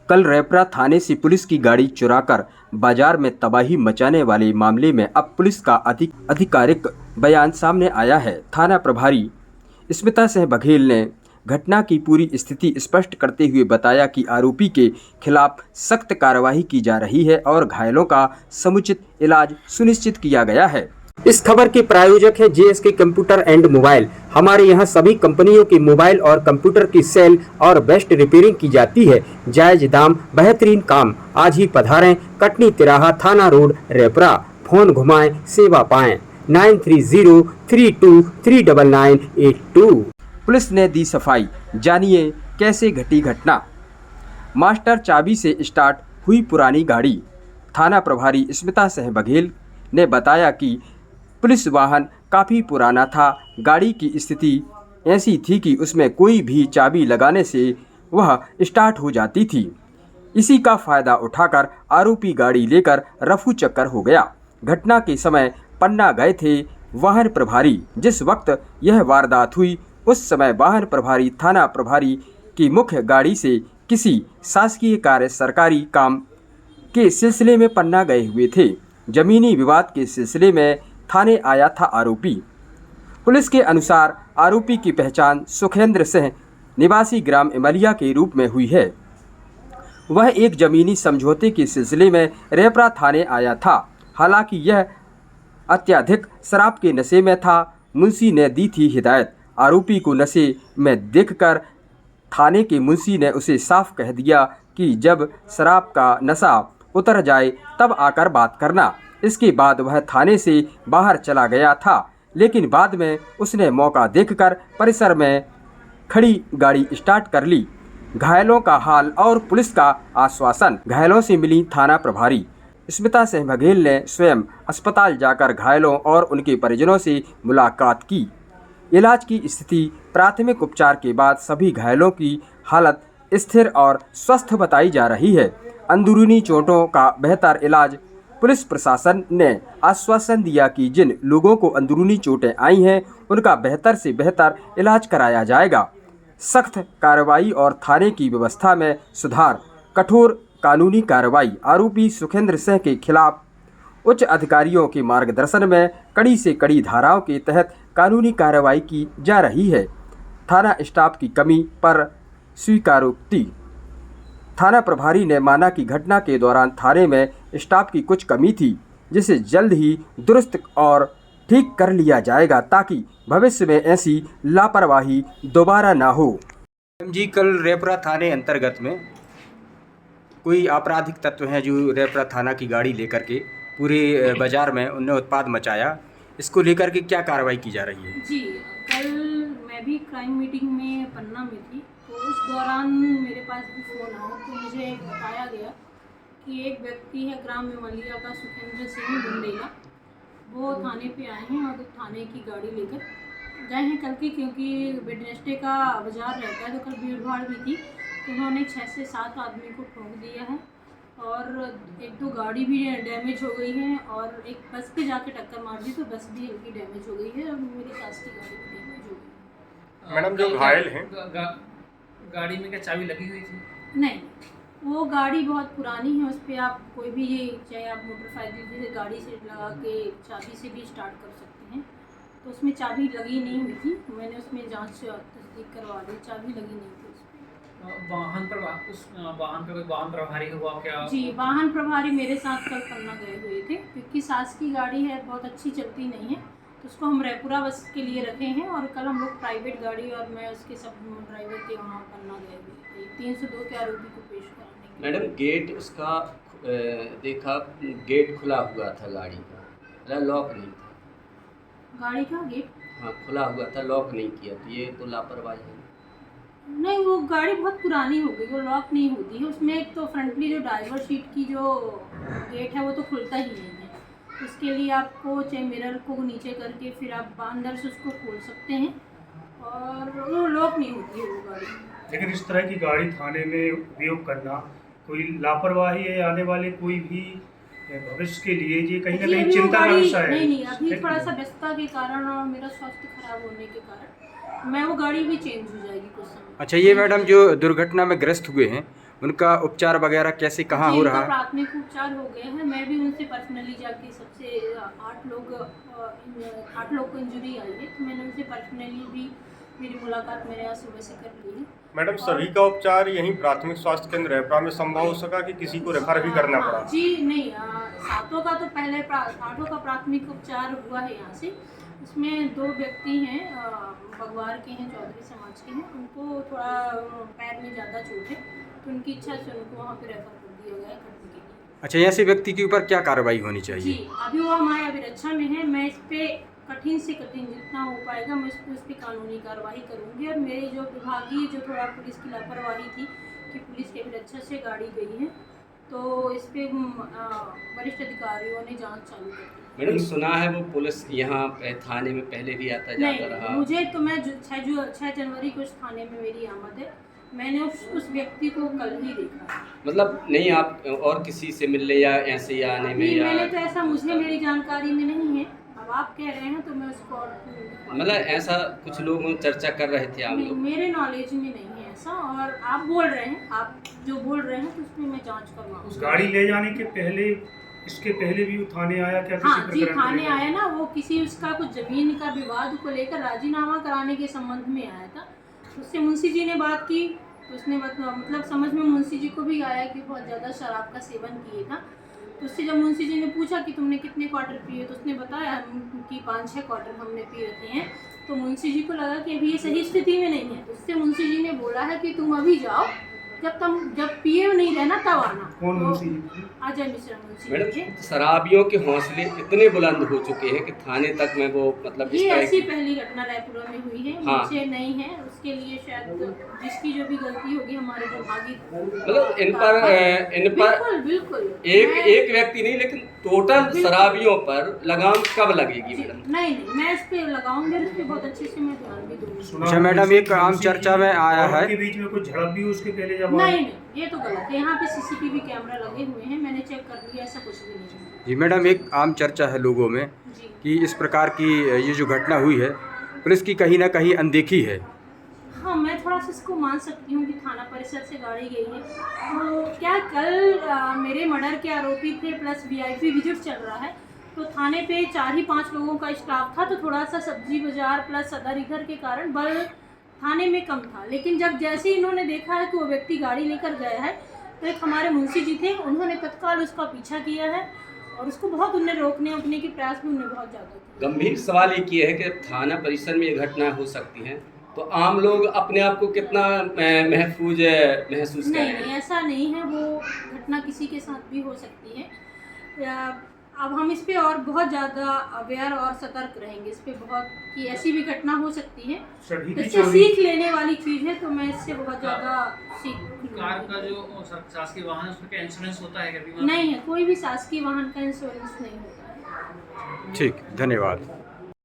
कल रेपरा थाने से पुलिस की गाड़ी चुराकर बाजार में तबाही मचाने वाले मामले में अब पुलिस का आधिकारिक बयान सामने आया है। थाना प्रभारी स्मिता सिंह बघेल ने घटना की पूरी स्थिति स्पष्ट करते हुए बताया कि आरोपी के खिलाफ सख्त कार्रवाई की जा रही है और घायलों का समुचित इलाज सुनिश्चित किया गया है। इस खबर के प्रायोजक है JSK कंप्यूटर एंड मोबाइल। हमारे यहाँ सभी कंपनियों के मोबाइल और कंप्यूटर की सेल और बेस्ट रिपेयरिंग की जाती है। जायज दाम, बेहतरीन काम। आज ही पधारें। कटनी तिराहा, थाना रोड, रेपरा। फोन घुमाएं, सेवा पाएं। 9303239982। पुलिस ने दी सफाई। जानिए कैसे घटी घटना। मास्टर चाबी से स्टार्ट हुई पुरानी गाड़ी। थाना प्रभारी स्मिता सिंह बघेल ने बताया कि पुलिस वाहन काफ़ी पुराना था। गाड़ी की स्थिति ऐसी थी कि उसमें कोई भी चाबी लगाने से वह स्टार्ट हो जाती थी। इसी का फ़ायदा उठाकर आरोपी गाड़ी लेकर रफू चक्कर हो गया। घटना के समय पन्ना गए थे वाहन प्रभारी। जिस वक्त यह वारदात हुई उस समय वाहन प्रभारी थाना प्रभारी की मुख्य गाड़ी से किसी शासकीय कार्य सरकारी काम के सिलसिले में पन्ना गए हुए थे। जमीनी विवाद के सिलसिले में थाने आया था आरोपी। पुलिस के अनुसार आरोपी की पहचान सुखेंद्र सिंह निवासी ग्राम इमलिया के रूप में हुई है। वह एक जमीनी समझौते के सिलसिले में रेपरा थाने आया था। हालांकि यह अत्यधिक शराब के नशे में था। मुंशी ने दी थी हिदायत। आरोपी को नशे में देखकर थाने के मुंशी ने उसे साफ कह दिया कि जब शराब का नशा उतर जाए तब आकर बात करना। इसके बाद वह थाने से बाहर चला गया था, लेकिन बाद में उसने मौका देखकर परिसर में खड़ी गाड़ी स्टार्ट कर ली। घायलों का हाल और पुलिस का आश्वासन। घायलों से मिली थाना प्रभारी स्मिता सिंह बघेल ने स्वयं अस्पताल जाकर घायलों और उनके परिजनों से मुलाकात की। इलाज की स्थिति प्राथमिक उपचार के बाद सभी घायलों की हालत स्थिर और स्वस्थ बताई जा रही है। अंदरूनी चोटों का बेहतर इलाज। पुलिस प्रशासन ने आश्वासन दिया कि जिन लोगों को अंदरूनी चोटें आई हैं उनका बेहतर से बेहतर इलाज कराया जाएगा। सख्त कार्रवाई और थाने की व्यवस्था में सुधार। कठोर कानूनी कार्रवाई। आरोपी सुखेंद्र सिंह के खिलाफ उच्च अधिकारियों के मार्गदर्शन में कड़ी से कड़ी धाराओं के तहत कानूनी कार्रवाई की जा रही है। थाना स्टाफ की कमी पर स्वीकारोक्ति। थाना प्रभारी ने माना कि घटना के दौरान थाने में स्टाफ की कुछ कमी थी, जिसे जल्द ही दुरुस्त और ठीक कर लिया जाएगा ताकि भविष्य में ऐसी लापरवाही दोबारा ना हो। जी, कल रेपरा थाने अंतर्गत में कोई आपराधिक तत्व हैं जो रेपरा थाना की गाड़ी लेकर के पूरे बाजार में उन्होंने उत्पाद मचाया। इसको लेकर के क्या कार्रवाई की जा रही है? जी, कल मैं भी क्राइम मीटिंग में पन्ना में थी, तो उस दौरान मेरे पास भी फ़ोन आया तो मुझे बताया गया कि एक व्यक्ति है ग्राम इमलिया का सुखेंद्र सिंह बुंदेला, वो थाने पे आए हैं और थाने की गाड़ी लेकर गए हैं कल की, क्योंकि वेडनेसडे का बाज़ार रहता है तो कल भीड़ भाड़ भी थी, तो उन्होंने 6 से 7 आदमी को ठोक दिया है और 1-2 गाड़ी भी डैमेज हो गई है और एक बस पे जाके टक्कर मार दी तो बस भी हल्की डैमेज हो गई है और मेरी सास की गाड़ी भी डैमेज हो गई है। मैडम, जो घायल हैं गाड़ी में क्या चाबी लगी हुई थी? नहीं, वो गाड़ी बहुत पुरानी है, उस पर आप कोई भी चाहे आप मोटरसाइकिल से गाड़ी से लगा के चाबी से भी स्टार्ट कर सकते हैं, तो उसमें चाबी लगी नहीं हुई थी। मैंने उसमें जांच तस्दीक करवा दी, चाबी लगी नहीं थी उसमें। वाहन पर उस वाहन पे कोई वाहन प्रभारी हुआ क्या? जी, वाहन प्रभारी मेरे साथ कल पन्ना गए हुए थे, क्योंकि सास की गाड़ी है, बहुत अच्छी चलती नहीं है, तो उसको हम रेपुरा बस के लिए रखे हैं और कल हम लोग प्राइवेट गाड़ी और मैं उसके सब ड्राइवर के वहाँ पन्ना गए हुए थे 302 के आरोपी को पेश कराने के लिए। मैडम, गेट उसका देखा, गेट खुला हुआ था गाड़ी का, लॉक नहीं था। गाड़ी का गेट? हाँ, खुला हुआ था, लॉक नहीं किया, तो ये तो लापरवाही है। नहीं, वो गाड़ी बहुत पुरानी हो गई, वो लॉक नहीं होती है। उसमें एक तो फ्रंटली जो ड्राइवर सीट की जो गेट है वो तो खुलता ही नहीं है, उसके लिए आपको चाहे मिरर को नीचे करके फिर आप अंदर से उसको खोल सकते हैं और वो लॉक नहीं होती है वो गाड़ी। लेकिन इस तरह की गाड़ी थाने में उपयोग करना कोई लापरवाही है? आने वाले कोई भी भविष्य के लिए ये कहीं ना कहीं चिंता का विषय है। नहीं, अभी थोड़ा सा व्यस्तता के कारण और मेरा स्वास्थ्य खराब होने के कारण मैं वो गाड़ी भी चेंज हो जाएगी कुछ समय। अच्छा, ये मैडम जो दुर्घटना में ग्रस्त हुए हैं उनका उपचार वगैरह कैसे कहाँ जी, हो उनका रहा है? प्राथमिक उपचार हो गए हैं। मैं भी उनसे पर्सनली जाके सबसे 8 लोग को इंजरी आई है, तो मैंने उनसे पर्सनली भी मेरी मुलाकात मेरे यहाँ सुबह से कर ली है। मैडम, सभी का उपचार यहीं प्राथमिक स्वास्थ्य केंद्र रेपरा में संभव हो सका कि किसी को रेफर भी करना हाँ, पड़ा? जी नहीं, 7 का तो पहले 8 का प्राथमिक उपचार हुआ है यहाँ से। इसमें 2 व्यक्ति हैं, बगवार के हैं, चौधरी समाज के हैं। उनको थोड़ा पैर में ज़्यादा चोट है, तो उनकी इच्छा से उनको वहाँ पे रेफर कर दिया गया है करने के लिए। अच्छा, ऐसे व्यक्ति के ऊपर क्या कार्रवाई होनी चाहिए? जी, अभी वो हमारे अभिरक्षा में है। मैं इस पे कठिन से कठिन जितना हो पाएगा मैं इस पर कानूनी कार्रवाई करूँगी। और मेरे जो विभागीय जो थोड़ा पुलिस की लापरवाही थी कि पुलिस के अभिरक्षा से गाड़ी गई है, तो इस पे वरिष्ठ अधिकारियों ने जांच चालू कर दी। मैडम, सुना है वो पुलिस यहाँ थाने में पहले भी आता जाता नहीं, रहा। मुझे तो मैं 6 जनवरी को उस थाने में मेरी आमद है। मैंने उस व्यक्ति को कल ही देखा। मतलब नहीं, आप और किसी से मिलने या ऐसे ही आने में नहीं, या मैंने तो ऐसा, मुझे मेरी जानकारी में नहीं है। अब आप कह रहे हैं तो मैं उसको मतलब ऐसा कुछ लोग चर्चा कर रहे थे आप नहीं, लोग? मेरे नॉलेज में नहीं है ऐसा। और आप बोल रहे हैं, आप जो बोल रहे हैं तो उसमें मैं जांच करवाऊंगा। उस गाड़ी ले जाने के पहले, इसके पहले भी वो थाने आया क्या? हाँ किसी जी, प्रकरण को थाने लेकर? आया ना, वो किसी उसका कुछ जमीन का विवाद को लेकर राजीनामा कराने के संबंध में आया था। उससे मुंशी जी ने बात की, तो उसने मतलब समझ में मुंशी जी को भी आया कि बहुत ज़्यादा शराब का सेवन किए था। तो उससे जब मुंशी जी ने पूछा कि तुमने कितने क्वार्टर पिए, तो उसने बताया कि 5-6 क्वार्टर हमने पी रखे हैं। तो मुंशी जी को लगा कि अभी ये सही स्थिति में नहीं है। तो उससे मुंशी जी ने बोला है कि तुम अभी जाओ, जब पिए नहीं रहना तब आना। कौन तो मुंशी जी? अजय मिश्रा मुंशी जी। मैडम, शराबियों के हौसले इतने बुलंद हो चुके हैं कि थाने तक में वो मतलब इस ये तरह ऐसी की पहली घटना रायपुर में हुई है। हाँ। मुझसे नहीं है, उसके लिए शायद जिसकी जो भी गलती होगी हमारे विभागीय मतलब इन पर बिल्कुल बिल्कुल एक व्यक्ति नहीं, लेकिन टोटल शराबियों पर लगाम कब लगेगी मैडम? नहीं, मैं इस पे लगाऊंगी, इस पे बहुत अच्छे से मैं ध्यान भी दूंगी। सुना अच्छा मैडम, एक आम चर्चा में आया है। के बीच में कुछ झड़प भी उसके पहले जब नहीं, ये तो गलत है। यहाँ पे CCTV कैमरा लगे हुए हैं, मैंने चेक कर लिया, ऐसा कुछ भी नहीं है। जी मैडम, एक आम चर्चा है लोगों में जी, कि इस प्रकार की ये जो घटना हुई है, पुलिस की कहीं ना कहीं अनदेखी है। हाँ, मैं थोड़ा सा इसको मान सकती हूँ कि थाना परिसर से गाड़ी गई है। तो क्या कल मेरे मर्डर के आरोपी थे, प्लस VIP विजिट चल रहा है, तो थाने पे 4 ही 5 लोगों का स्टाफ था, तो थोड़ा सा सब्जी बाजार प्लस सदर इधर के कारण बल थाने में कम था। लेकिन जब जैसे ही इन्होंने देखा है कि वो व्यक्ति गाड़ी लेकर गया है, तो एक हमारे मुंशी जी थे, उन्होंने तत्काल उसका पीछा किया है और उसको बहुत उन्हें रोकने वोकने के प्रयास भी उन्हें बहुत ज़्यादा किया। गंभीर सवाल एक ये है कि थाना परिसर में ये घटना हो सकती है, तो आम लोग अपने आप को कितना महफूज महसूस नहीं, करें? ऐसा नहीं है। वो घटना किसी के साथ भी हो सकती है। अब हम इस पे और बहुत ज़्यादा अवेयर और सतर्क रहेंगे इस पे, बहुत कि ऐसी भी घटना हो सकती है। सभी की इससे चोरी सीख लेने वाली चीज़ है, तो मैं इससे बहुत ज़्यादा सीख कार का जो शासकीय वाहन है उसमें क्या इंश्योरेंस होता है क्या? बीमा? नहीं है, कोई भी शासकीय वाहन का इंश्योरेंस नहीं होता है। ठीक, धन्यवाद।